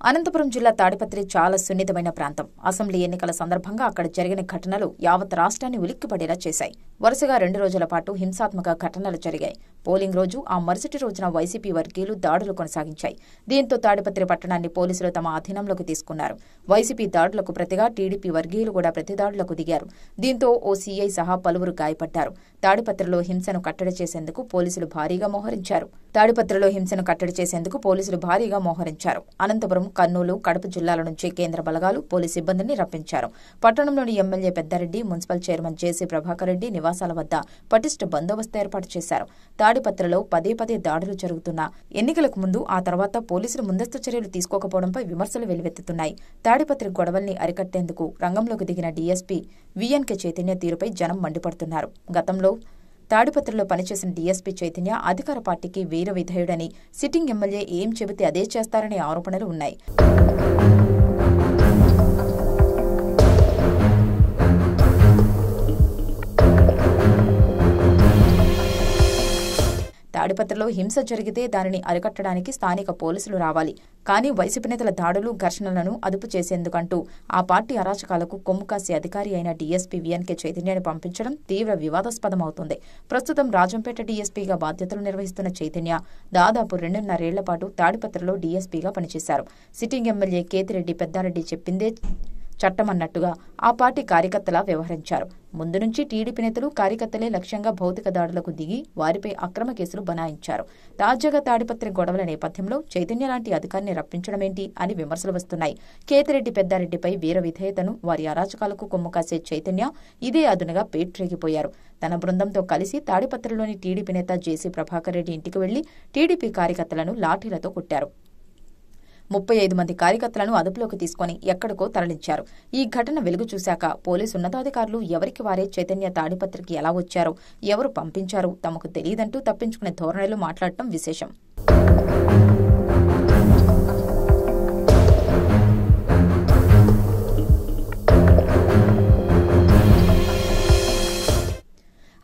అనంతపురం జిల్లా తాడిపత్రి చాలా సున్నితమైన ప్రాంతం. అసెంబ్లీ ఎన్నికల సందర్భంగా అక్కడ జరిగిన ఘటనలు యావత్ రాష్ట్రాన్ని ఉలిక్కిపడేలా చేశాయి. వరుసగా 2 రోజుల పాటు హింసాత్మక ఘటనలు జరిగాయి. పోలింగ్ రోజు, ఆ మరుసటి రోజున వైసీపీ వర్గీయులు దాడులు కొనసాగించాయి. దీంతో తాడిపత్రి పట్టణాన్ని పోలీసులు తమ అధీనంలోకి తీసుకున్నారు. వైసీపీ దాడులకు ప్రతిగా టీడీపీ వర్గీయులు కూడా ప్రతిదాడులకు దిగారు. దీంతో ఓ సీఐ సహా పలువురు గాయపడ్డారు. తాడిపత్రిలో హింసను కట్టడి చేసేందుకు పోలీసులు భారీగా మోహరించారు. అనంతపురం, కర్నూలు, కడప జిల్లాల నుంచి కేంద్ర బలగాలు, పోలీసు సిబ్బందిని రప్పించారు. పట్టణంలోని ఎమ్మెల్యే పెద్దారెడ్డి, మున్సిపల్ చైర్మన్ జేసీ ప్రభాకర్ రెడ్డి నివాసాల వద్ద పటిష్ట బందోబస్తు ఏర్పాటు చేశారు. తాడిపత్రిలో పదే దాడులు జరుగుతున్నా ఎన్నికలకు ముందు, ఆ తర్వాత పోలీసులు ముందస్తు చర్యలు తీసుకోకపోవడంపై విమర్శలు వెల్లువెత్తుతున్నాయి. తాడిపత్రి గొడవల్ని అరికట్టేందుకు రంగంలోకి దిగిన డీఎస్పీ వీఎన్కే చైతన్య తీరుపై జనం మండిపడుతున్నారు. గతంలో తాడిపత్రిలో పనిచేసిన డీఎస్పీ చైతన్య అధికార పార్టీకి వీర విధేయుడని, సిట్టింగ్ ఎమ్మెల్యే ఏం చెబితే అదే చేస్తారనే ఆరోపణలు ఉన్నాయి. తాడిపత్రిలో హింస జరిగితే దానిని అరికట్టడానికి స్థానిక పోలీసులు రావాలి. కానీ వైసీపీ నేతల దాడులు, ఘర్షణలను అదుపు చేసేందుకంటూ ఆ పార్టీ అరాచకాలకు కొమ్ము కాసే అధికారి అయిన డీఎస్పీ వీఎన్కే చైతన్యాన్ని పంపించడం తీవ్ర వివాదాస్పదమవుతోంది. ప్రస్తుతం రాజంపేట డీఎస్పీగా బాధ్యతలు నిర్వహిస్తున్న చైతన్య దాదాపు 2.5 ఏళ్ల పాటు తాడిపత్రిలో డీఎస్పీగా పనిచేశారు. సిట్టింగ్ ఎమ్మెల్యే కేతిరెడ్డి పెద్దారెడ్డి చెప్పిందే చట్టమన్నట్టుగా ఆ పార్టీ కార్యకర్తలా వ్యవహరించారు. ముందు నుంచి టీడీపీ నేతలు, కార్యకర్తలే లక్ష్యంగా భౌతిక దాడులకు దిగి వారిపై అక్రమ కేసులు బనాయించారు. తాజాగా తాడిపత్రి గొడవల నేపథ్యంలో చైతన్య లాంటి అధికారిని రప్పించడమేంటి అని విమర్శలు వస్తున్నాయి. కేతిరెడ్డి పెద్దారెడ్డిపై వీర విధేయతను, వారి అరాచకాలకు కొమ్ము కాసే చైతన్య ఇదే అదునుగా పేట్రేగిపోయారు. తన బృందంతో కలిసి తాడిపత్రిలోని టీడీపీ నేత జేసీ ప్రభాకర్ రెడ్డి ఇంటికి వెళ్లి టీడీపీ కార్యకర్తలను లాఠీలతో కొట్టారు. 35 మంది కార్యకర్తలను అదుపులోకి తీసుకుని ఎక్కడికో తరలించారు. ఈ ఘటన వెలుగు చూశాక పోలీసు ఉన్నతాధికారులు ఎవరికి వారే చైతన్య తాడిపత్రికి ఎలా వచ్చారో, ఎవరు పంపించారో తమకు తెలియదంటూ తప్పించుకునే ధోరణిలో మాట్లాడటం విశేషం.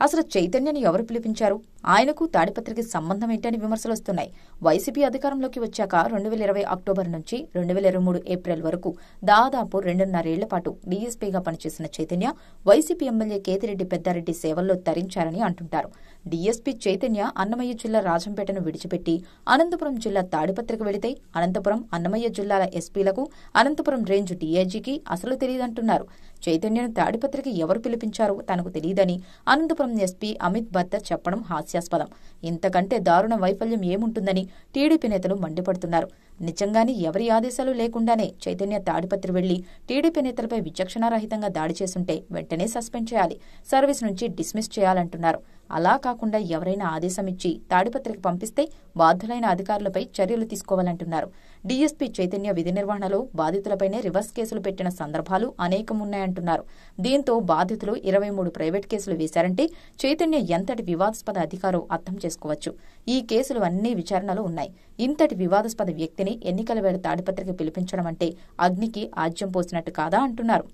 అసలు చైతన్యని ఎవరు పిలిపించారు? ఆయనకు తాడిపత్రికి సంబంధం ఏంటని విమర్శలు వస్తున్నాయి. వైసీపీ అధికారంలోకి వచ్చాక 2020 అక్టోబర్ నుంచి 2023 ఏప్రిల్ వరకు దాదాపు 2.5 ఏళ్ల పాటు డీఎస్పీగా పనిచేసిన చైతన్య వైసీపీ ఎమ్మెల్యే కేతిరెడ్డి పెద్దారెడ్డి సేవల్లో తరించారని అంటుంటారు. డీఎస్పీ చైతన్య అన్నమయ్య జిల్లా రాజంపేటను విడిచిపెట్టి అనంతపురం జిల్లా తాడిపత్రికి వెళితే అనంతపురం, అన్నమయ్య జిల్లాల ఎస్పీలకు, అనంతపురం రేంజ్ డీఐజీకి అసలు తెలియదంటున్నారు. చైతన్యను తాడిపత్రికి ఎవరు పిలిపించారో తనకు తెలియదని అనంతపురం ఎస్పీ అమిత్ బర్దర్ చెప్పడం హాస్యాస్పదం. ఇంతకంటే దారుణ వైఫల్యం ఏముంటుందని టీడీపీ నేతలు మండిపడుతున్నారు. నిజంగానే ఎవరి ఆదేశాలు లేకుండానే చైతన్య తాడిపత్రి వెళ్లి టీడీపీ నేతలపై విచక్షణారహితంగా దాడి చేసుంటే వెంటనే సస్పెండ్ చేయాలి, సర్వీస్ నుంచి డిస్మిస్ చేయాలంటున్నారు. అలా కాకుండా ఎవరైనా ఆదేశం ఇచ్చి తాడిపత్రికి పంపిస్తే బాధ్యులైన అధికారులపై చర్యలు తీసుకోవాలంటున్నారు. డీఎస్పీ చైతన్య విధి నిర్వహణలో బాధితులపైనే రివర్స్ కేసులు పెట్టిన సందర్భాలు అనేకమున్నాయంటున్నారు. దీంతో బాధితులు 23 ప్రైవేట్ కేసులు వేశారంటే చైతన్య ఎంతటి వివాదాస్పద అధికారో అర్థం చేసుకోవచ్చు. ఈ కేసులు అన్ని విచారణలో ఉన్నాయి. ఇంతటి వివాదాస్పద వ్యక్తిని ఎన్నికల వేళ తాడిపత్రికి పిలిపించడం అంటే అగ్నికి ఆజ్యం పోసినట్టు కాదా అంటున్నారు.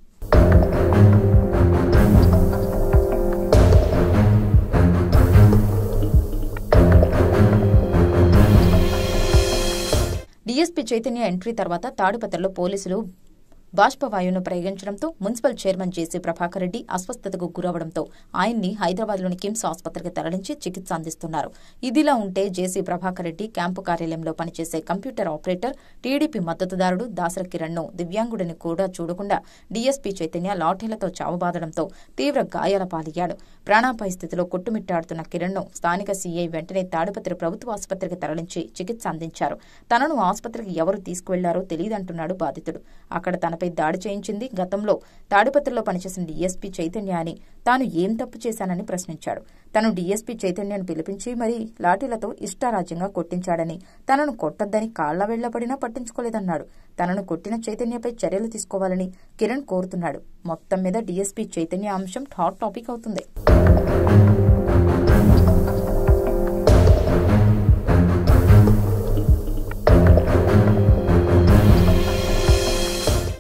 డీఎస్పీ చైతన్య ఎంట్రీ తర్వాత తాడిపత్రిలో పోలీసులు బాష్పవాయువును ప్రయోగించడంతో మున్సిపల్ చైర్మన్ జేసీ ప్రభాకర్ రెడ్డి అస్వస్థతకు గురవడంతో ఆయన్ని హైదరాబాద్లోని కిమ్స్ ఆసుపత్రికి తరలించి చికిత్స అందిస్తున్నారు. ఇదిలా ఉంటే జేసీ ప్రభాకర్ రెడ్డి క్యాంపు కార్యాలయంలో పనిచేసే కంప్యూటర్ ఆపరేటర్, టీడీపీ మద్దతుదారుడు దాసర కిరణ్ను దివ్యాంగుడిని కూడా చూడకుండా డీఎస్పీ చైతన్య లాఠీలతో చావబాదడంతో తీవ్ర గాయాల పాలయ్యాడు. ప్రాణాపాయ స్థితిలో కొట్టుమిట్టాడుతున్న కిరణ్ను స్థానిక సీఐ వెంటనే తాడిపత్రి ప్రభుత్వ ఆసుపత్రికి తరలించి చికిత్స అందించారు. తనను ఆసుపత్రికి ఎవరు తీసుకువెళ్లారో తెలియదంటున్నాడు బాధితుడు. అక్కడ తనపై దాడి చేయించింది గతంలో తాడిపత్రిలో పనిచేసిన డీఎస్పీ చైతన్య అని, తాను ఏం తప్పు చేశానని ప్రశ్నించాడు. తను డీఎస్పీ చైతన్యను పిలిపించి మరీ లాఠీలతో ఇష్టారాజ్యంగా కొట్టించాడని, తనను కొట్టొద్దని కాళ్ల వెళ్లబడినా పట్టించుకోలేదన్నాడు. తనను కొట్టిన చైతన్యపై చర్యలు తీసుకోవాలని కిరణ్ కోరుతున్నాడు. మొత్తం మీద డీఎస్పీ చైతన్య అంశం హాట్ టాపిక్ అవుతుంది.